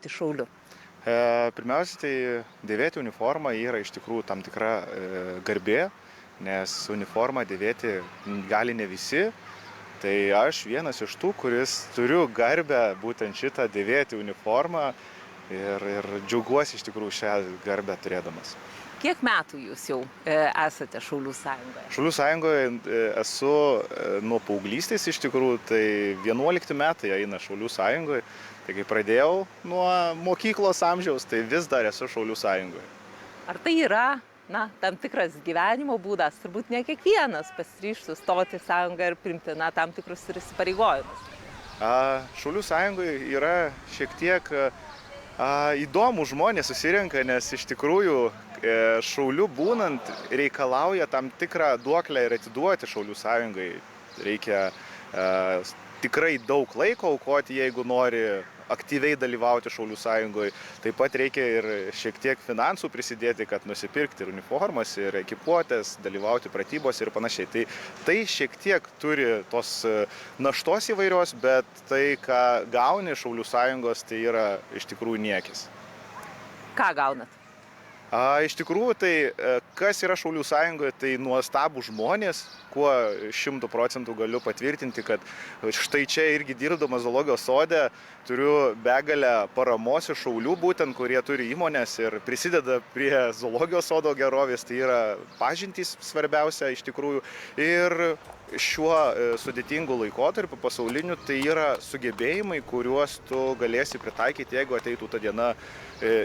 būti šauliu? Pirmiausia, tai dėvėti uniformą yra iš tikrųjų tam tikra garbė, nes uniformą dėvėti gali ne visi. Tai aš vienas iš tų, kuris turiu garbę būtent šitą dėvėti uniformą ir džiaugiuosi iš tikrųjų šią garbę turėdamas. Kiek metų jūs jau esate Šaulių sąjungoje? Šaulių sąjungoje esu nuo paauglystės iš tikrųjų, tai 11 metai eina Šaulių sąjungoje. Tai kai pradėjau nuo mokyklos amžiaus, tai vis dar esu Šaulių sąjungoje. Ar tai yra tam tikras gyvenimo būdas? Turbūt ne kiekvienas pasiryžtų stoti į sąjungą ir priimti tam tikrus ir įsipareigojimus. Šaulių sąjungoje yra šiek tiek įdomų žmonės susirenka, nes iš tikrųjų šaulių būnant reikalauja tam tikrą duoklę ir atiduoti Šaulių sąjungai. Reikia tikrai daug laiko aukoti, jeigu nori aktyviai dalyvauti Šaulių sąjungoje. Taip pat reikia ir šiek tiek finansų prisidėti, kad nusipirkti ir uniformas, ir ekipuotės, dalyvauti pratybos ir panašiai. Tai šiek tiek turi tos naštos įvairios, bet tai, ką gauni Šaulių sąjungos, tai yra iš tikrųjų niekis. Ką gaunat? Iš tikrųjų, tai kas yra Šaulių sąjungoje, tai nuostabų žmonės, kuo 100% galiu patvirtinti, kad štai čia irgi dirbdamas zoologijos sode turiu begalę paramos iš šaulių būtent, kurie turi įmonės ir prisideda prie zoologijos sodo gerovės, tai yra pažintys svarbiausia iš tikrųjų. Ir šiuo sudėtingu laikotarpiu pasauliniu tai yra sugebėjimai, kuriuos tu galėsi pritaikyti, jeigu ateitų ta diena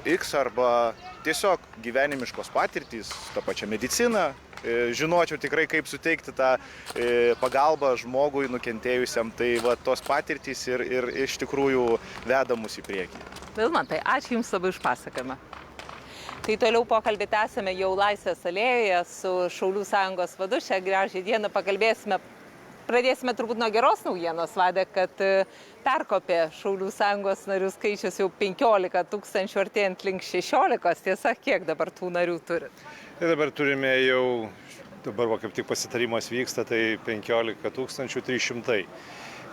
X arba tiesiog gyvenimiškos patirtys, ta pačia medicina. Žinočiau tikrai, kaip suteikti tą pagalbą žmogui nukentėjusiam, tai tos patirtys ir iš tikrųjų veda mus į priekį. Vilmantai, ačiū Jums labai už pasakojimą. Tai toliau pokalbį tęsime jau Laisvės alėjoje su Šaulių sąjungos vadu. Šią gražią dieną pradėsime turbūt nuo geros naujienos, Vade, kad perkopė Šaulių sąjungos narių skaičius jau 15 000, artėjant link 16. Tiesa, kiek dabar tų narių turit? Tai dabar turime dabar kaip tik pasitarimas vyksta, tai 15 300.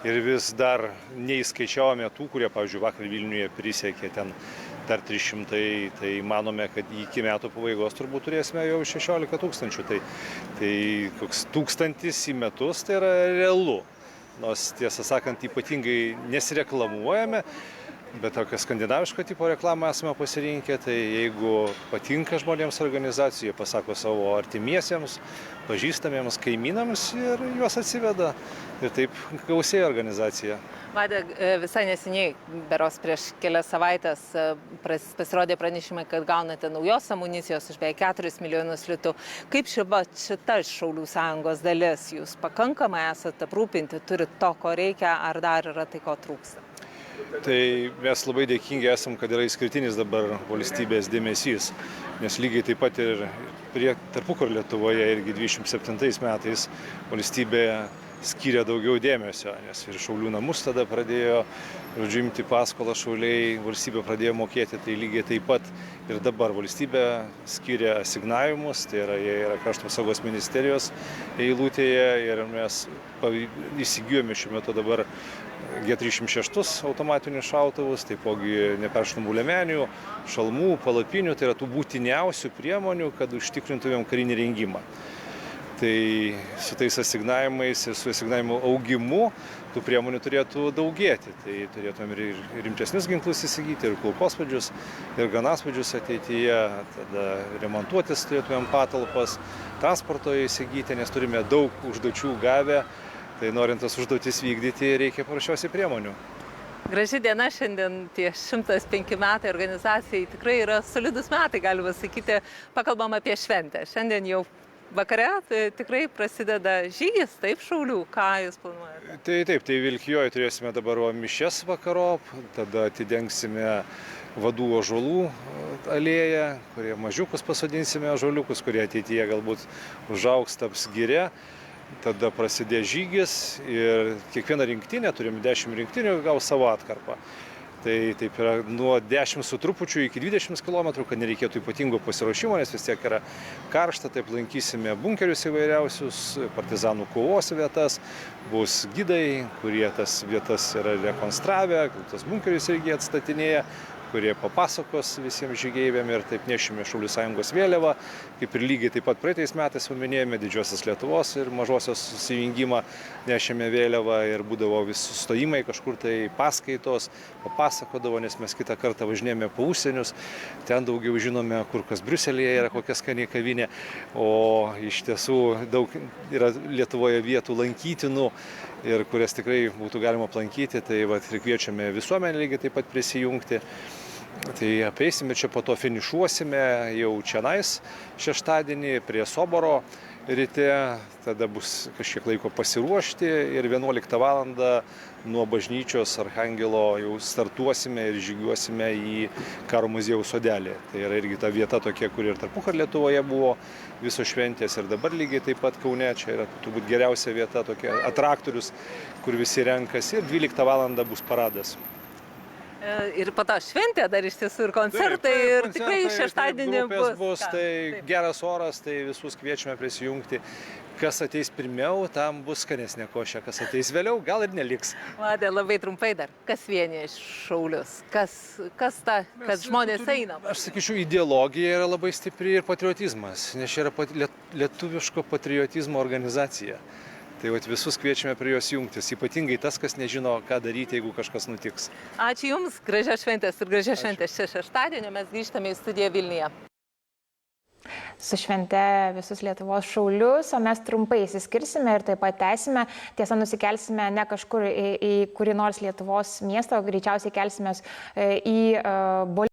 Ir vis dar neįskaičiavome tų, kurie, pavyzdžiui, vakar Vilniuje prisiekė ten dar 300, tai manome, kad iki metų pabaigos turbūt turėsime jau 16 000. Tai koks 1000 į metus tai yra realu. Nors, tiesą sakant, ypatingai nesireklamuojame, bet tokią skandinavišką tipo reklamą esame pasirinkę, tai jeigu patinka žmonėms organizacijų, jie pasako savo artimiesiems, pažįstamiems, kaimynams ir juos atsiveda. Ir taip gausėja organizacija. Vade, visai neseniai, beros prieš kelias savaitės, pasirodė pranešimai, kad gaunate naujos amunicijos už beveik 4 milijonus litų. Kaip šita Šaulių sąjungos dalis? Jūs pakankamai esate aprūpinti, turite to, ko reikia, ar dar yra tai, ko trūksta? Tai mes labai dėkingi esam, kad yra išskirtinis dabar valstybės dėmesys, nes lygiai taip pat ir tarpukario Lietuvoje irgi 27 metais valstybė skyrė daugiau dėmesio, nes ir Šaulių namus tada pradėjo imti paskolą šauliai, valstybė pradėjo mokėti, tai lygiai taip pat ir dabar valstybė skiria asignavimus, tai jie yra Krašto apsaugos ministerijos eilutėje ir mes įsigijome šiuo metu dabar G306 automatinius šautuvus, taipogi neperšaunamų liemenių, šalmų, palapinių, tai yra tų būtiniausių priemonių, kad užtikrintumėm karinį rengimą. Tai su tais asignavimais ir su asignavimo augimu tų priemonių turėtų daugėti. Tai turėtume ir rimtesnius ginklus įsigyti, ir kulkosvaidžius, ir granatsvaidžius ateityje, tada remontuotis turėtumėm patalpas, transporto įsigyti, nes turime daug užduočių gavę, tai norint tas užduotis vykdyti reikia paprasčiausiai priemonių. Graži diena šiandien, tie 105 metai organizacijai tikrai yra solidus metai, galima sakyti, pakalbam apie šventę. Šiandien jau vakare tikrai prasideda žygis, taip, Šaulių, ką jūs planuojate? Tai Vilkijoje turėsime dabar mišias vakarop, tada atidengsime vadų ąžuolų alėją, kurie mažiukus pasodinsime ąžuoliukus, kurie ateityje galbūt užaugs, taps giria. Tada prasidės žygis ir kiekviena rinktinė, turim 10 rinktinių, gaus savo atkarpą. Tai taip yra nuo 10 su trupučiu iki 20 km, kad nereikėtų ypatingo pasiruošimo, nes vis tiek yra karšta, taip lankysime bunkerius įvairiausius, partizanų kovos vietas, bus gidai, kurie tas vietas yra rekonstravę, tas bunkerius irgi atstatinėja, kurie papasakos visiems žygeiviam ir taip nešime Šaulių sąjungos vėliavą, kaip ir lygiai taip pat praeitais metais paminėjome Didžiosios Lietuvos ir Mažosios susijungimą, nešėme vėliavą ir būdavo vis sustojimai kažkur tai paskaitos, papasakodavo, nes mes kitą kartą važinėjome po užsienius, ten daugiau žinome, kur kas Briuselėje yra kokia skani kavinė, o iš tiesų daug yra Lietuvoje vietų lankytinų ir kurias tikrai būtų galima aplankyti, tai ir kviečiame visuomenę lygiai taip pat prisijungti. Tai apeisime, čia po to finišuosime jau čionais šeštadienį prie Soboro ryte, tada bus kažkiek laiko pasiruošti ir 11 val. Nuo bažnyčios Archangelo jau startuosime ir žygiuosime į Karo muziejaus sodelį. Tai yra irgi ta vieta tokia, kur ir tarpukario Lietuvoje buvo visos šventės ir dabar lygiai taip pat Kaune. Čia yra turbūt geriausia vieta, tokia atraktorius, kur visi renkasi ir 12 val. Bus paradas. Ir po to šventė dar iš tiesų ir koncertai ir tikrai šeštadienį bus. Tai geras oras, tai visus kviečiame prisijungti. Kas ateis pirmiau, tam bus skanesnė košė, kas ateis vėliau, gal ir neliks. Vadė, labai trumpai dar, kas vienyje šaulius, kas ta, kad žmonės eina? Aš sakyčiau, ideologija yra labai stipri ir patriotizmas, nes čia yra lietuviško patriotizmo organizacija. Tai visus kviečiame prie jos jungtis, ypatingai tas, kas nežino, ką daryti, jeigu kažkas nutiks. Ačiū Jums, gražios šventės ir gražios šventės čia šeštadienį, mes grįžtame į studiją Vilniuje. Su švente visus Lietuvos šaulius, o mes trumpai įsiskirsime ir taip pat tęsime. Tiesa, nusikelsime ne kažkur į kurį nors Lietuvos miestą, o greičiausiai kelsimės į Bolivijos.